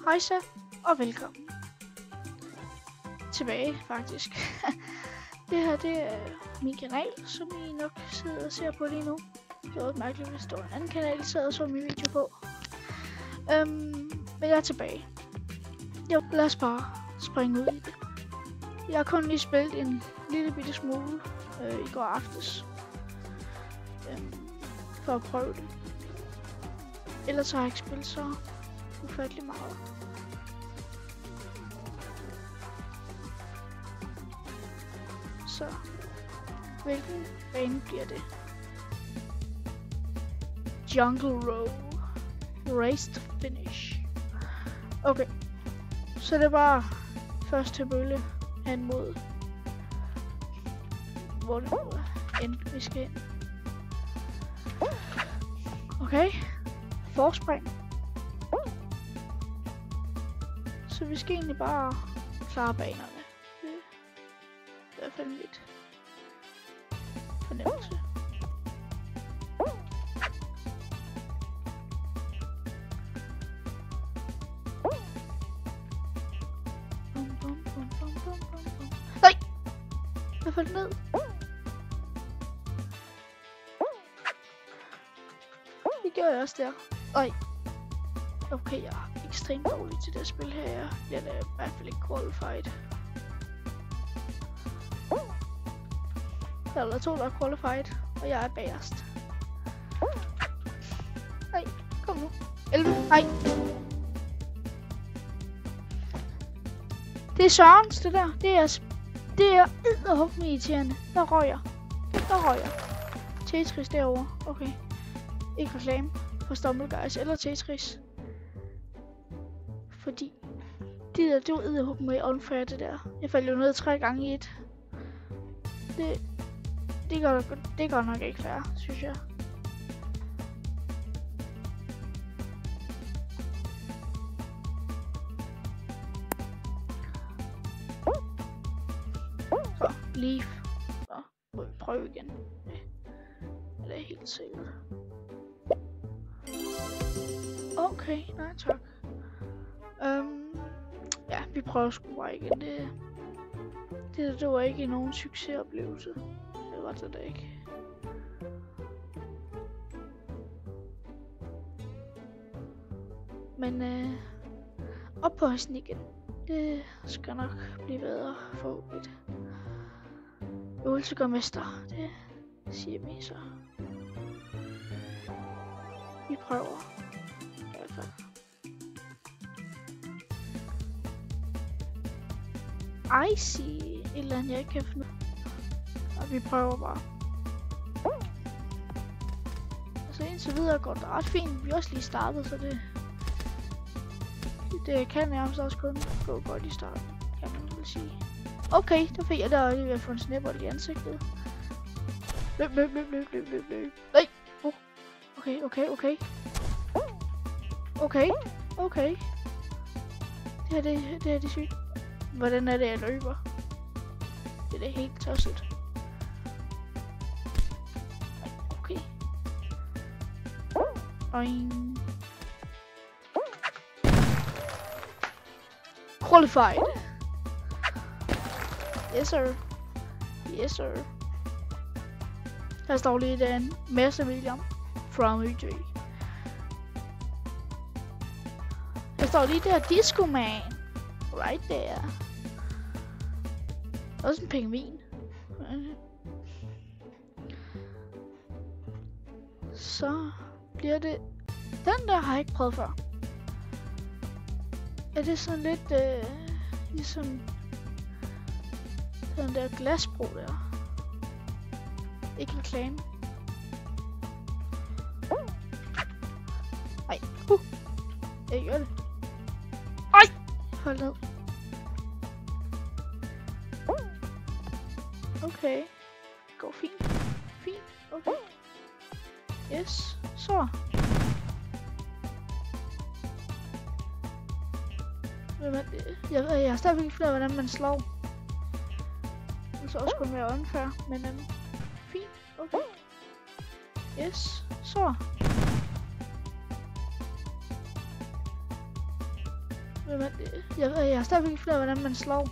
Hejsa og velkommen tilbage faktisk. Det her det er min kanal, som I nok sidder og ser på lige nu. Det var også mærkeligt, hvis der var en anden kanal, I sad og så min video på. Men jeg er tilbage. Jo, lad os bare springe ud i det. Jeg har kun lige spillet en lille bitte smule i går aftes. For at prøve det. Ellers har jeg ikke spillet så ufattelig meget. Så hvilken bane bliver det? Jungle Row. Race to finish. Okay. Så det er bare først til bølle hen mod hvor det nu end vi skal ind. Okay. Forspring. Så vi skal egentlig bare klare banerne. Det er i hvert fald mit fornemmelse. Nej! Jeg faldt ned. Det gjorde jeg også der. Oj. Okay, jeg er ekstremt dårlig til det spil her. Jeg bliver da i hvert fald ikke qualified. Der er to, der er qualified, og jeg er bagerst. Nej, kom nu. 11. Nej. Det er Sørens, det der. Det er edderhugme irriterende. Der røg jeg. Tetris derovre. Okay. Ikke reklame for Stumbleguys eller Tetris. Fordi det var edderhugme med unfair det der. Jeg faldt jo ned 3 gange i et. Det går nok ikke fair, synes jeg. Så, leave. Så, må vi prøve igen. Ja, det er helt sikkert. Okay, nej tak. Ja, vi prøver sgu bare igen. Det var ikke nogen succesoplevelse. Det var det da ikke. Men op på hesten igen. Det skal nok blive bedre forhåbentlig. Øvelse gør mester. Det siger vi så. Vi prøver. I hvert fald. I see et eller andet jeg ikke kan finde. Og vi prøver bare. Altså indtil videre går det ret fint. Vi er også lige startet, så det kan nærmest også kun gå godt i starten, kan man vel sige. Okay, der fik jeg der lige ved at få en snebold i ansigtet. Løb. Nej! Okay. Det her det er sygt. Hvordan er det, jeg løber? Det er da helt tosset. Okay. Qualified. Yes sir. Der står lige den Master William from UJ. Der står lige der Disco Man. Right there. Også en pingvin. Så bliver det... Den der har jeg ikke prøvet før. Er det sådan lidt ligesom den der glasbro der? Ikke reklame. Ej. Jeg gør det. Ej! Hold ned. Okay. Går fint. Okay. Yes. Så. Jeg har stadigvæk ikke fundet, hvordan man slår. Det så også kun være unfair, men fint. Okay. Yes. Så. Jeg har stadigvæk ikke fundet, hvordan man slår.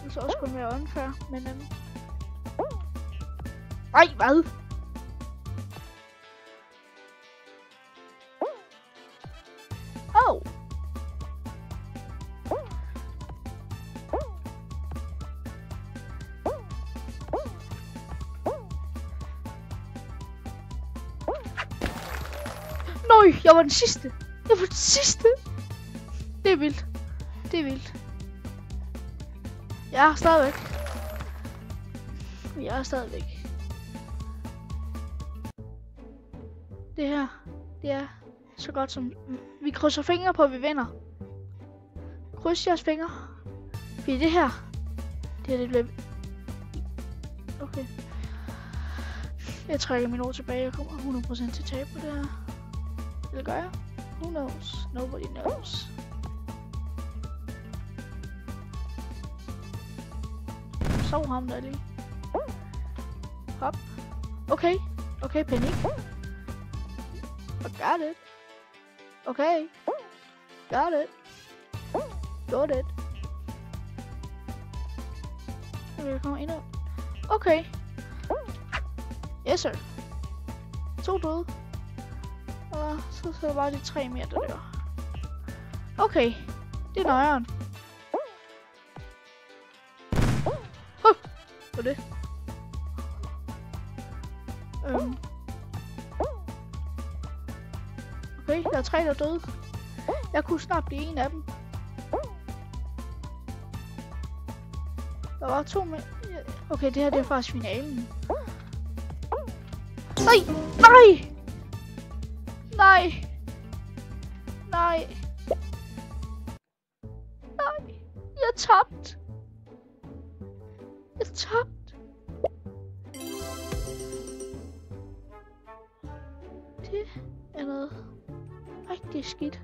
Det så også kun være unfair, men ej, hvad? Oh! Nøj, jeg var den sidste. Jeg var den sidste. Det er vildt. Det er vildt. Jeg er stadigvæk. Jeg er stadigvæk. Det her, det er så godt som... Vi krydser fingre på, at vi vinder. Kryds jeres fingre. Fordi det her... Det bliver... Okay. Jeg trækker min ord tilbage. Jeg kommer 100% til tab på det her. Eller gør jeg? Who knows? Nobody knows. Sov ham der lige. Hop. Okay. Okay, panik. I got it. Okay. Got it. Got it. Okay, jeg kommer ind og... Okay. Yes, sir. 2 døde. Og så er der bare de 3 mere, der dør. Okay. Det er nøjeren. Hvad er det? Okay, der er 3, der døde. Jeg kunne snart blive en af dem. Der var 2 med. Okay, det her det er faktisk finalen. Nej! Nej! Nej! Nej! Nej! Jeg tabte! Jeg tabte! Det er noget rigtig skidt.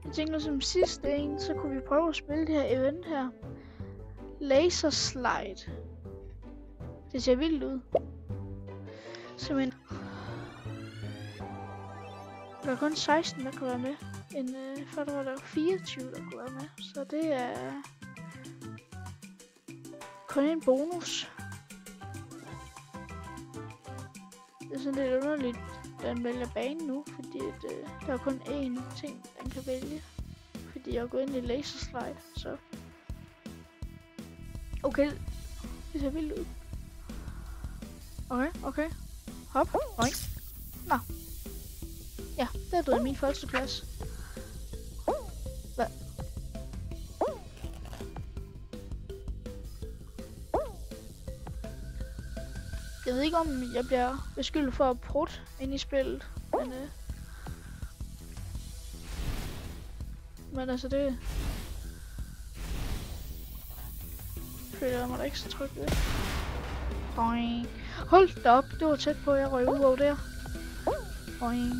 Jeg tænker som sidste en, så kunne vi prøve at spille det her event her. Laser slide. Det ser vildt ud. Simpelthen. Der er kun 16, der kan være med. Før der var der 24, der kunne være med. Så det er kun en bonus. Det er sådan lidt underligt, at den vælger banen nu, fordi der er kun én ting, den kan vælge. Fordi jeg er gået ind i laser slide, så... Okay, det ser vildt ud. Okay. Hop, oink. Nå. Ja, det er blevet min første plads. Hvad? Jeg ved ikke om jeg bliver beskyldt for at prutte ind i spillet, men altså det føler jeg mig da ikke så tryg ved. Boing. Hold da op, det var tæt på, jeg røg ud over der. Boing.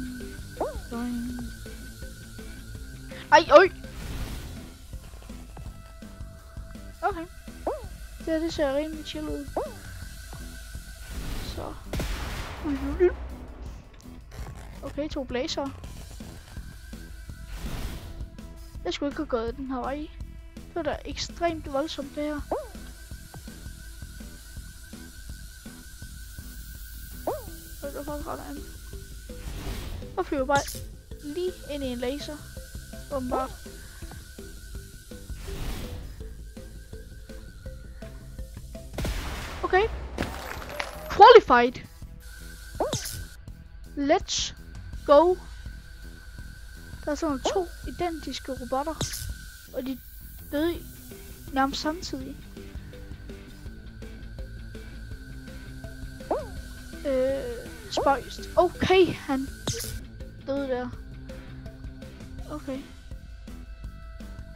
Boing. Ej, øj! Okay. Det ser rimelig chill ud. Så. Okay, 2 blazer. Jeg skulle ikke have gået den her vej. Det var da ekstremt voldsomt det her. Det var faktisk ret andet. Og flyver bare lige ind i en laser. Åbenbart. Okay. Qualified. Let's go. Der er sådan 2 identiske robotter. Og de døde nærmest samtidig. Spøjst. Okay, han døde der. Okay.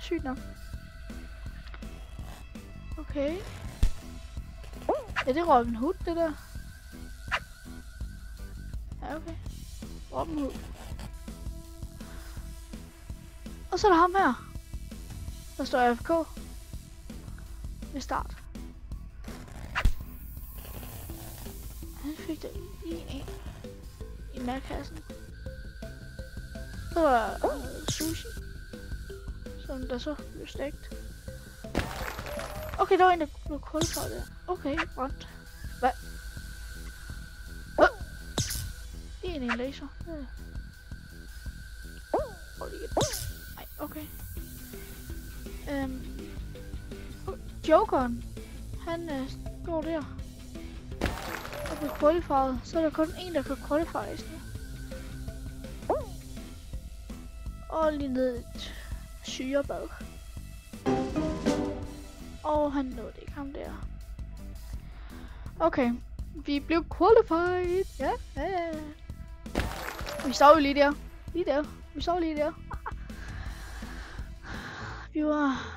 Sygt nok. Okay. Ja, det er Robin Hood, det der. Ja, okay. Robin Hood. Og så er der ham her. Der står AFK. Ved start. Han fik da lige i madkassen. Så var der noget sushi, som der så blev stegt. Okay, der var en, der blev kulfarvet der. Okay, brændt. Hvad? Det er en laser. Nej, okay. Jokeren, han går der. Og bliver kulfarvet. Så er der kun en, der kan kulfarves nu. Og lige ned et syrebad. Og han nåede ikke ham der. Okay, vi blev qualified. Ja. Vi står jo lige der. Vi står lige der. Vi var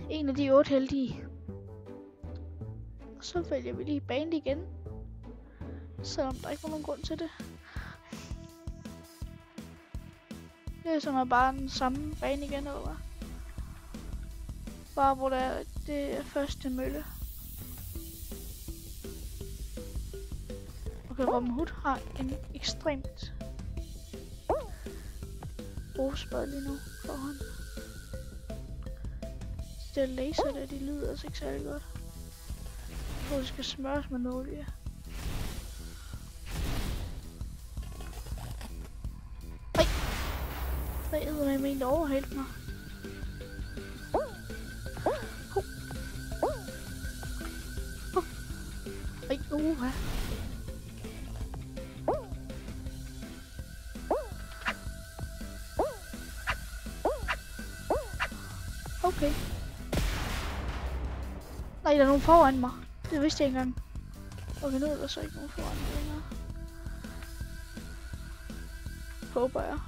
en af de 8 heldige. Og så vælger vi lige banen igen. Selvom der ikke var nogen grund til det. Det er sådan bare den samme bane igen, eller hvad? Bare hvor det er første mølle. Okay, Robin Hood har en ekstremt brugspad lige nu for han. Det er laser der, de lyder altså ikke særlig godt. Jeg tror, det skal smøres med noget olie. Ej! Der er med en, der overhældte mig. Ej, hvad? Okay. Nej, der er nogen foran mig. Det vidste jeg ikke engang. Okay, nu er der så ikke nogen foran mig længere. Håber jeg.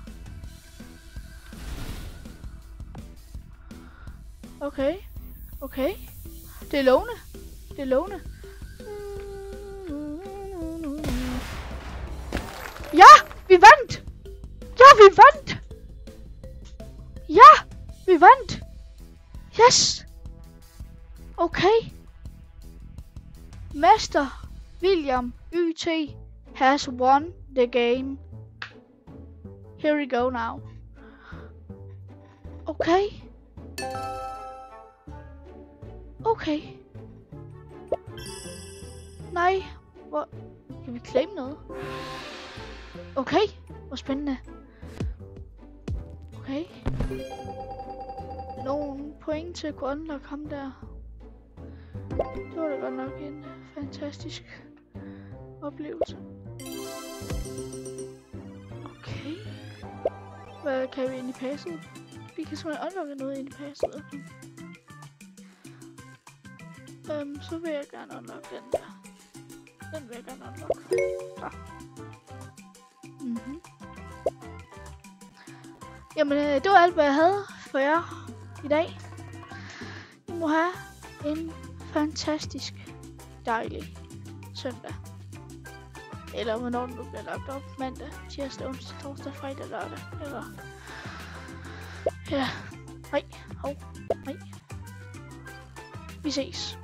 Okay. Det er lovende. Ja! Vi vandt! Vi vandt! Yes! Okay. Master William UT has won the game. Here we go now. Okay. Nej. Hvor... Kan vi claim noget? Okay. Hvor spændende. Okay. Nogle point til at kunne unlock ham der. Det var da godt nok en fantastisk oplevelse. Okay. Hvad kan vi ind i passet? Vi kan simpelthen unlocke noget ind i passet. Så vil jeg gerne unlock den der. Den vil jeg gerne unlock. Så. Jamen, det var alt, hvad jeg havde for jer i dag. I må have en fantastisk dejlig søndag. Eller hvornår den nu bliver lagt op. Mandag, tirsdag, onsdag, torsdag, fredag, lørdag. Eller... Ja. Nej. Vi ses.